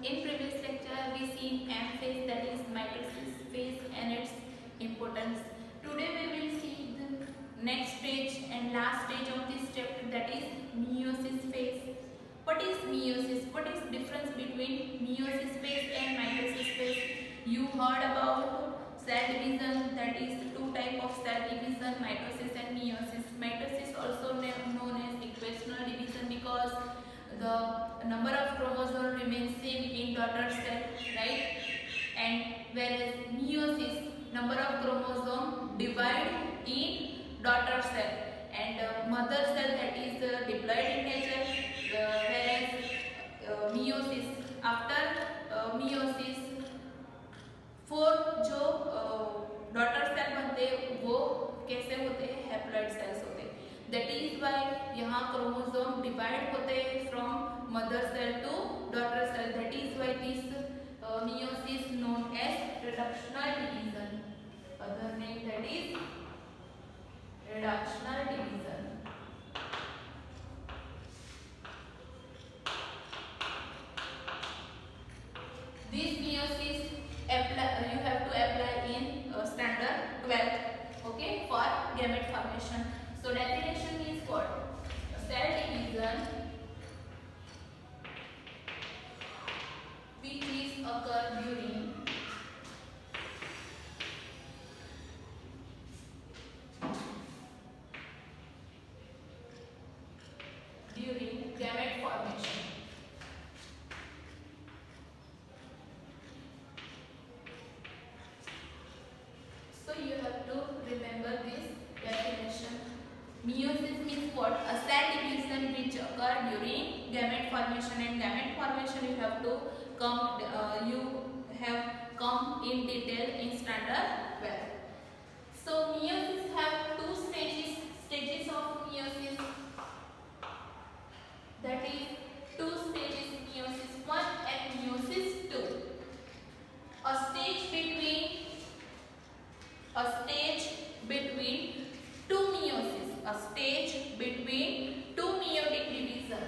In previous lecture we seen M phase, that is mitosis phase, and its importance. Today we will see the next stage and last stage of this chapter, that is meiosis phase. What is meiosis? What is difference between meiosis phase and mitosis phase? You heard about cell division, that is two type of cell division, mitosis and meiosis. Mitosis also known as equational division because the number of chromosomes remains same in daughter cell, right? And whereas meiosis, number of chromosome divide in daughter cell, and mother cell, that is diploid in nature, whereas meiosis, after meiosis four जो daughter cell बनते हैं वो कैसे होते हैं, haploid cells होते हैं. That is why यहाँ क्रोमोसोम डिवाइड होते हैं from mother cell to daughter cell. That is why this meiosis known as reductional division. Other name, that is reductional division. This meiosis you have to apply in standard 12th, okay, for gamete formation. So definition is what? Cell division which is occur during gamete formation. So you have to remember this definition. Meiosis means what? A cell division which occur during gamete formation, and gamete formation you have come in detail in standard 12. So meiosis have two stages of meiosis. That is two stages, meiosis 1 and meiosis 2. A stage between two meiosis, a stage between two meiotic division,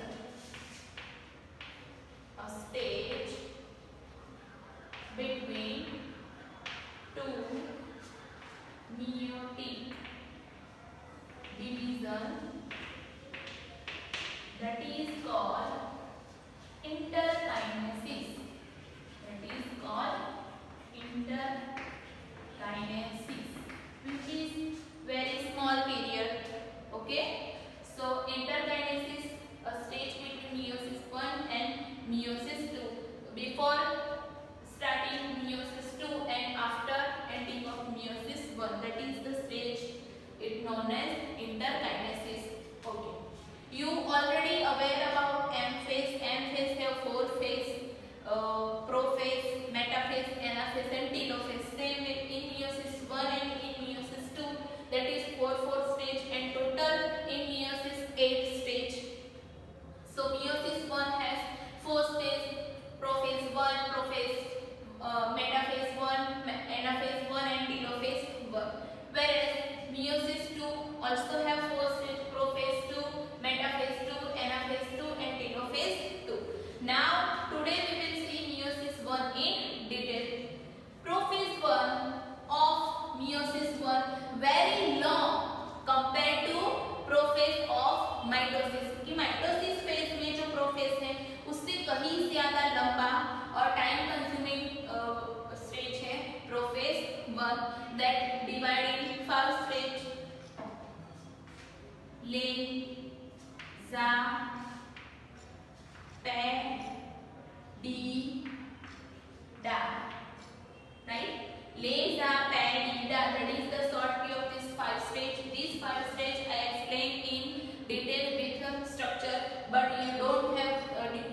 a stage between two meiotic division, that is called interkinesis. That is called interkinesis, which is very small period. Okay, so interkinesis, a stage between meiosis 1 and meiosis 2. Before starting meiosis 2 and after ending of meiosis 1, that is the stage it known as interkinesis. Okay, you already aware about M phase. M phase have four phase: prophase, metaphase, anaphase, and telophase. Same with in meiosis 1 and in meiosis 2, that is 4 stage, and total in meiosis 8 stage. So meiosis 1 has 4 stage: prophase 1, metaphase 1, anaphase 1, and telophase 1. Whereas meiosis 2 also have 4 stage: prophase 2, metaphase 2, anaphase 2, and telophase 2. Now today we will see meiosis 1 in detail. Prophase 1 of meiosis 1 very long compared to prophase of mitosis, क्योंकि mitosis phase में जो prophase है उससे कहीं ज्यादा लंबा और time consuming stage है prophase 1, that divide in 5 stage: lane, za, pe, di, da. Right? Lane, za, pe, di, da. That is the short key of this 5 stage. These 5 stage I explained in detail with structure, but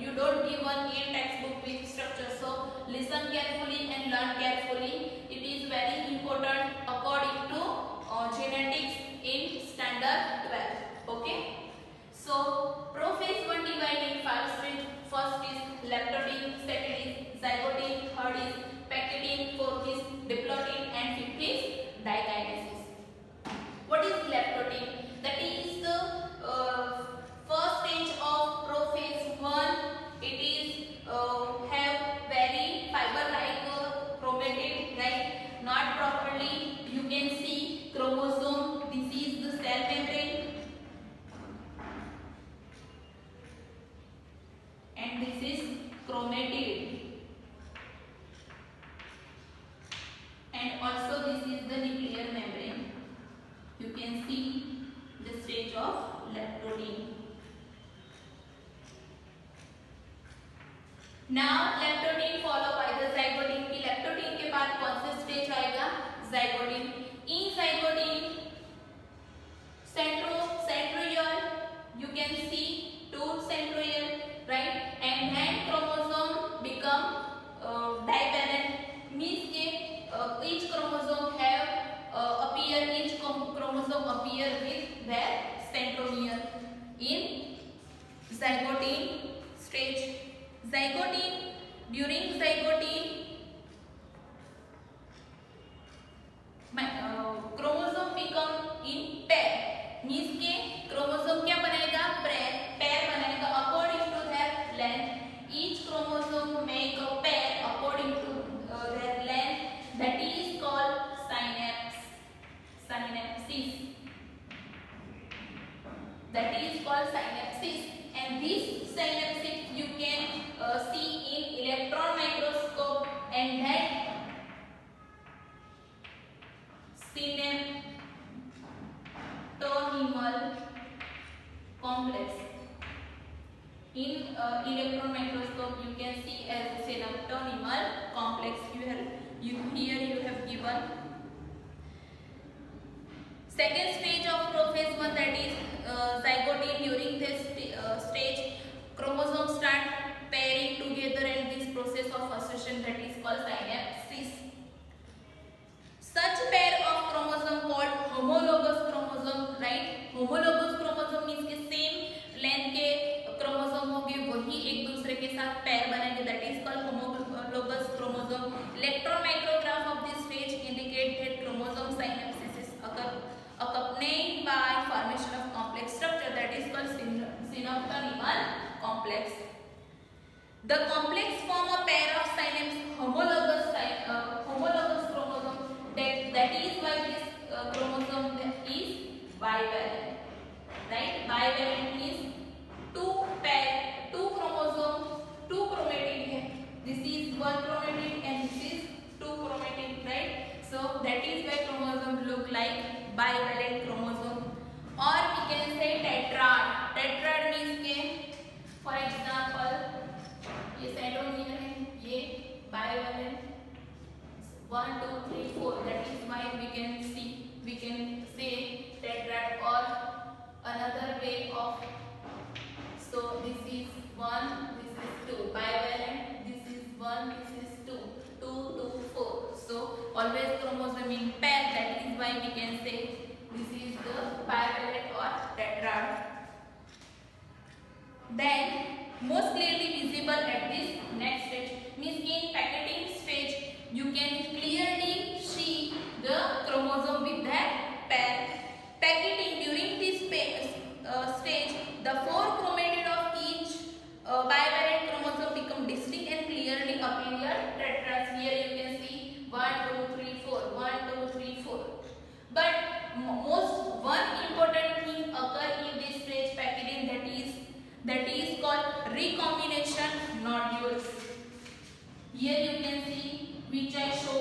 you don't give one in textbook with structure. So listen carefully and learn carefully. It is very important according to genetics in standard 12. Okay. So prophase 1 divide in 5 stage. First is lactotine, second is zygote, third is pectine, fourth is diplotin, and fifth is dikinesis. What is lactotine? That is the first stage of prophase 1. It is have chromatid, and also this is the nuclear membrane. You can see the stage of lactodene. Now lactodene follow by the zygodene की lactodene के बाद कौन सा stage आएगा? zygodene. In zygodene centrioles, you can see two centrioles, right? And then chromosome become divalent, means के each chromosome appear with their centromere. In zygodene stage, during zygodene chromosome become in pair, means के chromosome क्या बनाएगा? pair बनाएगा according to their length. Each chromosome make a pair according to their length, that is called synapsis. That is called synapsis, and this synapsis you can see in electron microscope, and that synaptonemal complex. In electron microscope you can see as synaptonemal complex. Here you have given second stage of phase 1, that is zygodene. During this stage chromosomes start pairing together, and this process of assertion, that is called synapsis. Such pair of chromosome called homologous chromosome, right? Homologous chromosome means के same length के chromosome होंगे, वही एक दूसरे के साथ pair बनाएंगे, that is called homologous chromosome. Electron micrograph of this stage indicate that chromosome synapsis is accompanied by formation of complex structure, that is called synaptonemal complex. The complex form a pair of synapse homologous chromosome. That is why this chromosome is bivalent, right? Bivalent means two chromosome, two chromatid है. This is one chromatid and this is two chromatid, right? So that is why chromosome look like bivalent chromosome. Or we can say tetrad. Tetrad means के, for example, ये centromere है, ये bivalent 1, 2, 3, 4. That is why we can say tetrad. Or another way of, so this is 1, this is 2, bivalent. This is 1, this is 2, 2, 2, 4. So always chromosome in pair. That is why we can say this is the bivalent or tetrad. Then most clearly visible at this next stage, means in packeting stage you can clearly see the chromosome with that pair. Packeting, during this stage the four chromatid of each bivalent chromosome become distinct and clearly appear tetrads. Here you can see 1, 2, 3, 4, 1, 2, 3, 4. But one important thing occur in this stage packeting, that is called recombination nodules. Here you can see, which I show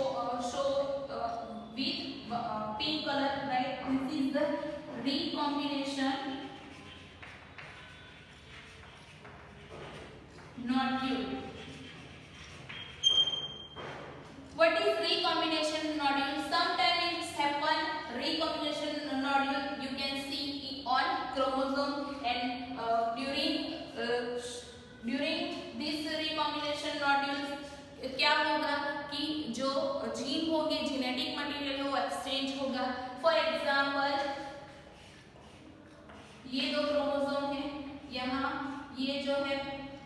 with pink color, right? This is the recombination nodule. What is recombination nodule? Sometimes it's happen recombination nodule you can see on chromosome, and during this recombination nodule क्या होगा कि जो gene होंगे, genetic material हो exchange होगा. For example ये दो chromosome है, यहाँ ये जो है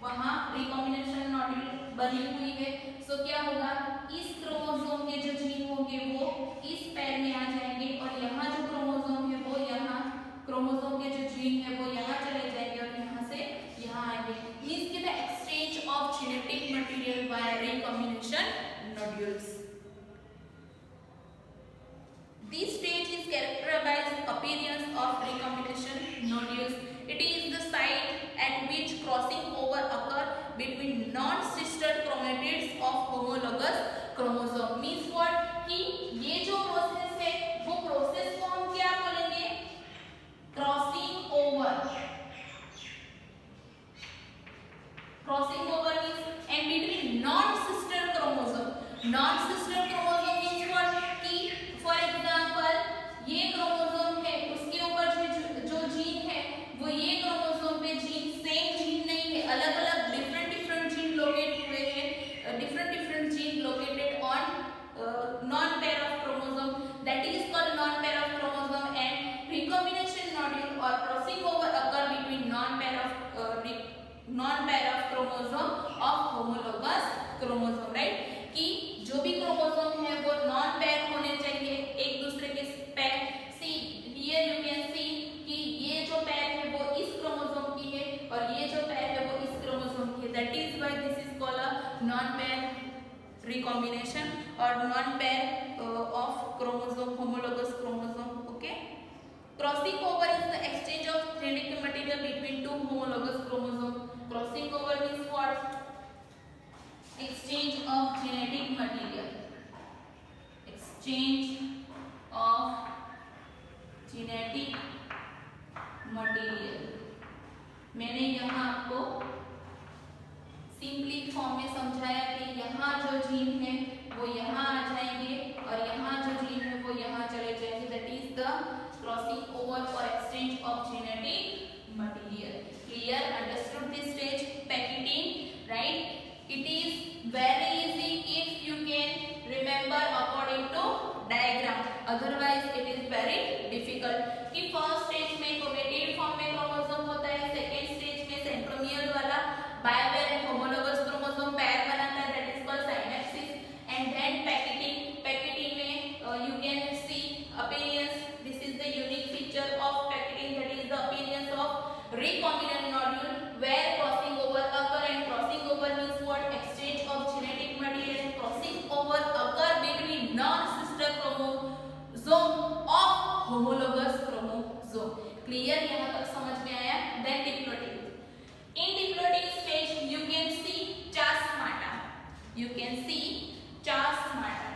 वहाँ रिकॉम्बिनेशन नोड्यूल बनी हुई है. सो क्या होगा, इस क्रोमोसोम के जो जीन होंगे वो इस पैर में आ जाएंगे, और यहाँ जो क्रोमोसोम है वो यहाँ, क्रोमोसोम के जो जीन है वो यहाँ चले जाएंगे और यहाँ से यहाँ आएंगे. मींस कि the exchange of genetic material by recombination nodules. This stage is characterized by appearance of recombination nodules. It is the site at which crossing over occur between non-cis chromatids of homologous chromosome. Means what कि ये जो process है वो process को हम क्या बोलेंगे, crossing over. Crossing over means and between non sister chromosome. Non sister chromosome means what कि फॉर एग्जांपल ये क्रोमोसोम है, उसके ऊपर जो जीन है वो ये क्रोमोसोम पे जीन सेम जीन नहीं है, अलग अलग डिफरेंट जीन लोकेट हुए हैं, different gene located on non pair of chromosome, that is called non pair of chromosome. And recombination nodule और crossing over occur between non pair of chromosome of homologous chromosome, right. कि जो भी chromosome है वो non pair होने चाहिए एक दूसरे के pair. See here you can सी कि ये जो पेयर है वो इस क्रोमोसोम की है और ये जो पेयर है वो इस क्रोमोसोम की है, that is why this is called a non pair recombination और non pair of chromosome, homologous chromosome. Okay, crossing over is the exchange of genetic material between two homologous chromosome. Crossing over means what, exchange of genetic material, exchange of genetic material। मैंने यहाँ आपको simply form में समझाया कि यहाँ जो gene है वो यहाँ आ जाएंगे और यहाँ जो जीन है वो यहाँ चले जाएंगे, that is the crossing over और exchange of genetic material. Clear, understood this stage? Pachytene, right. It is very easy if you can remember according to diagram, otherwise it is very difficult। कि first stage में chromatid form में chromosome होता है, second stage में centromere वाला bivalent homologous chromosome pair बनाता है, that is called synapsis. And then pachytene में you can see appearance, this is the unique feature of packeting, that is the appearance of recombinant nodule where crossing over occur, and crossing over means what, exchange of genetic material, and crossing over occur between non-sister chromosome of homologous chromosome। clear, यहाँ तक समझ में आया? then diploidy, in diploidy stage you can see chasmata, you can see chasmata।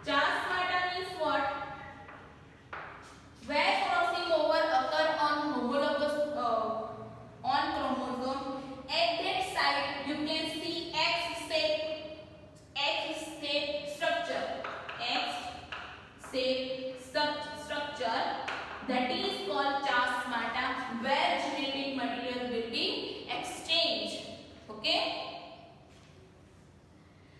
chasmata means what, where crossing over occur on homologous on chromosome, at that site you can see X-shaped structure, X-shaped structure, that is called chasmata, where genetic material will be exchanged। okay,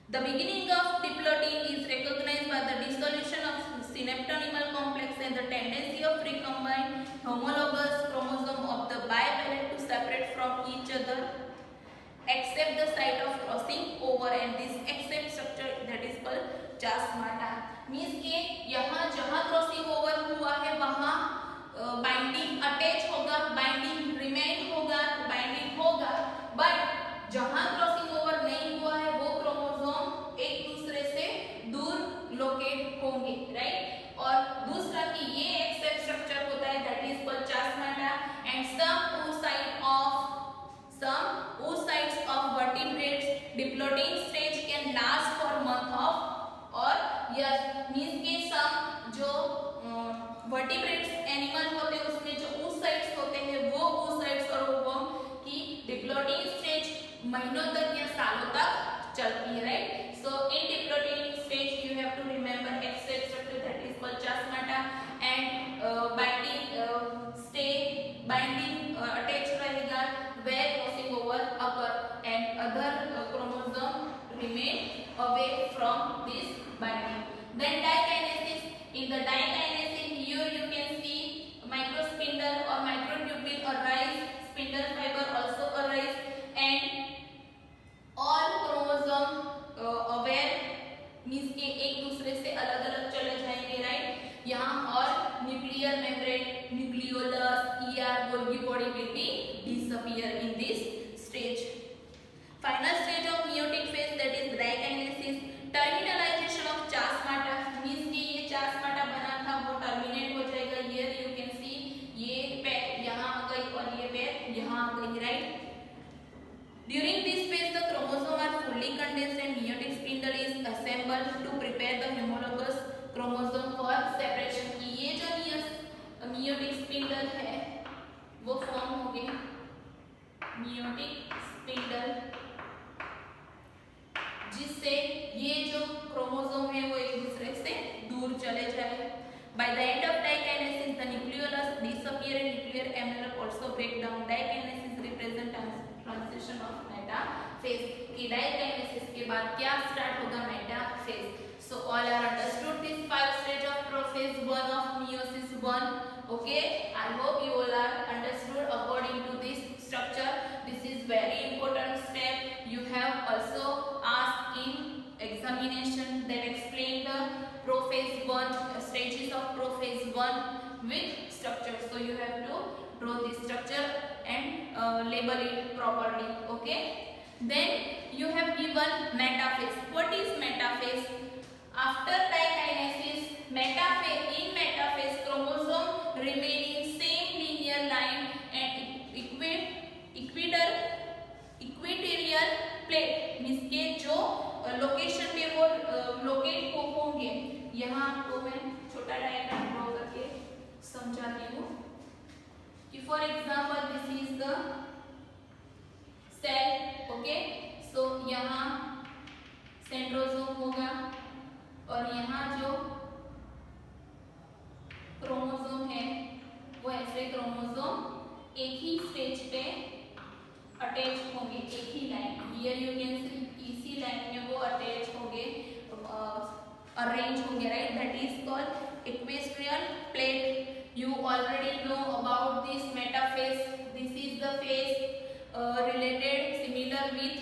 the beginning of diploidy is recognized by the dissolution of synaptonymal complex and the tendency of recombined homologous chromosome of the bivalent to separate from each other except the site of crossing over, and this except structure that is called chasmata। means के यहाँ जहाँ crossing over हुआ है वहाँ binding attach होगा, binding remain होगा, binding होगा, but जहाँ क्रॉसिंग ओवर नहीं हुआ है वो क्रोमोसोम एक दूसरे से दूर लोकेट होंगे, राइट। और दूसरा कि ये एक्सेप्ट स्ट्रक्चर होता है, that is called chasmata, and some oocytes of vertebrates diploidy stage can last for month of or years। means के some जो vertebrates एनिमल होते हैं उसमें जो oocytes होते हैं वो oocytes और ओवम की diploidy stage महीनों तक या सालों तक चलती है, right. so in diploidy stage you have to remember except structure that is called chasmata, and binding attached रहेगा where crossing over occur, and other chromosome remain away from this binding। then dikinesis, in the dikinesis here you can see microspindle or microtubule arise, spindle fiber also arise, and all chromosome aware means के एक दूसरे से अलग अलग चले जाएंगे, right. यहाँ और nuclear membrane, nucleolus, Golgi body will be disappear in this stage। final stage of meiotic phase, that is dikinesis, terminalization of chasmata, means कि ये chasmata बना था वो terminate हो जाएगा। here you can see ये पैर यहाँ आ गई और ये पैर यहाँ आ गई, right. During this phase, the chromosome are fully condensed and meiotic spindle is assembled to prepare the homologous chromosome for separation. कि ये जो meiotic spindle है वो फॉर्म होंगे meiotic spindle, जिससे ये जो क्रोमोसोम है वो एक दूसरे से दूर चले जाए. By the end of dikinesis, the nucleolus disappear and nuclear envelope also break down. Dikinesis represent transition of metaphase. कि dikinesis के बाद क्या start होगा? Metaphase. So all are understood this 5 stage of prophase 1 of meiosis 1. Okay, I hope you all are understood according to this structure. This is very important step. You have also asked in examination that explain the prophase 1 stages of prophase 1 with structure. So you have to draw this structure and label it properly. Okay. Then you have given metaphase. What is metaphase? After dikinesis, in metaphase chromosome remain in same linear line and equatorial plate. Means के जो location पे वो locate होंगे. यहाँ आपको मैं छोटा diagram draw करके समझाती हूँ कि for example this is the cell. Okay, so यहाँ सेंट्रोसोम होगा और यहाँ जो क्रोमोसोम है वो ऐसे क्रोमोसोम एक ही स्टेज पे अटैच होंगे, एक ही line. Here you can see इसी लाइन में वो अटैच होंगे, अरेंज होंगे, right. That is called equatorial plate. You already know about this metaphase. This is the phase related similar with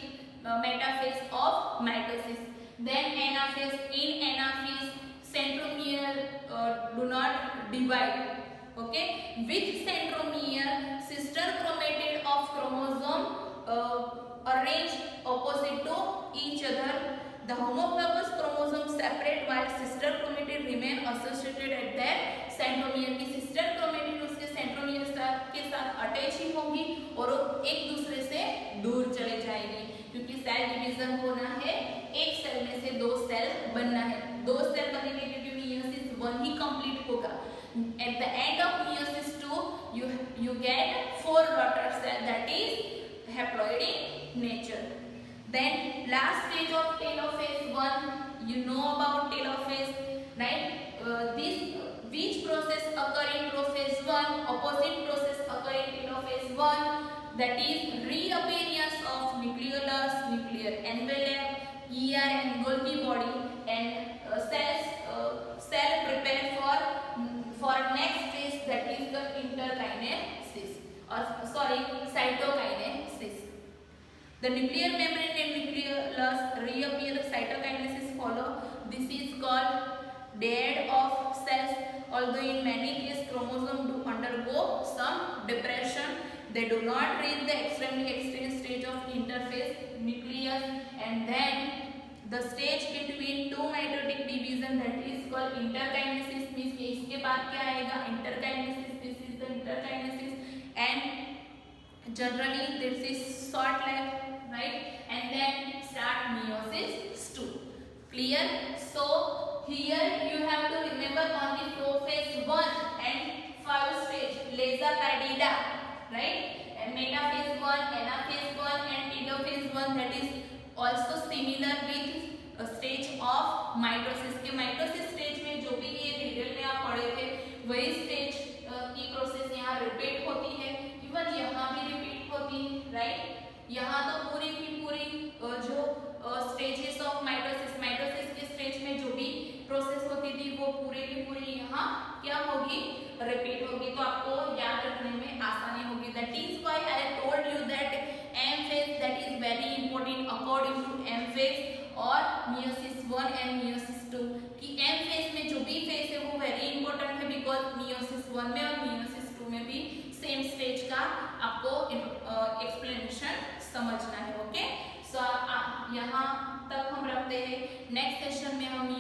metaphase of mitosis. Then anaphase. In anaphase, centromere do not divide. Okay, with centromere, sister chromatid of chromosome arranged opposite to each other. The homologous chromosome separate while sister chromatid remain associated at their centromere. की sister chromatid उसके centromere के साथ attach ही होंगी और एक दूसरे से दूर चले जाएगी, क्योंकि सेल डिवीजन होना है, एक सेल में से 2 सेल बनना है. 2 सेल बनेंगे क्योंकि meiosis 1 ही कंप्लीट होगा. At the end of meiosis 2, you get 4 daughter cell, that is haploid in nature. Then last stage of telophase 1, you know about telophase, right? Which process occur in prophase 1? Opposite process occur in telophase 1, that is reappearance of nucleolus, nuclear envelope, ER and Golgi body, and cell prepare for next phase, that is the interkinesis, or sorry, cytokinesis. The nuclear membrane and nucleolus reappear, cytokinesis follow. This is called dead of cells. Although in many cases chromosome do undergo some depression, they do not reach the extremely extreme stage of interphase nucleus, and then the stage between 2 mitotic division, that is called interkinesis. Means इसके बाद क्या आएगा? Interkinesis. This is the interkinesis, and generally this is short life, right? And then start meiosis 2. Clear? So here you have to remember only prophase 1 and 5 stage Lesa Padida, right? And metaphase 1, anaphase 1 and telophase 1, that is also similar with a stage of mitosis. के mitosis stage में जो भी ये detail में आप पढ़े थे वही स्टेज की प्रोसेस यहाँ रिपीट होती है. इवन यहाँ भी रिपीट होती है, राइट. यहाँ तो पूरी की पूरी जो स्टेजेस ऑफ माइटोसिस के स्टेज में जो भी प्रोसेस होती थी वो पूरी की पूरी यहाँ क्या होगी? रिपीट होगी. तो आपको याद रखने में आसानी होगी. That is why I told you that M phase, that is very important according to M phase और meiosis 1 and meiosis 2. कि एम फेज में जो भी फेज है वो वेरी इंपॉर्टेंट है, बिकॉज meiosis 1 में और meiosis 2 में भी सेम स्टेज का आपको एक्सप्लेनेशन समझना है. ओके, सो यहाँ तक हम रखते हैं. नेक्स्ट सेशन में हम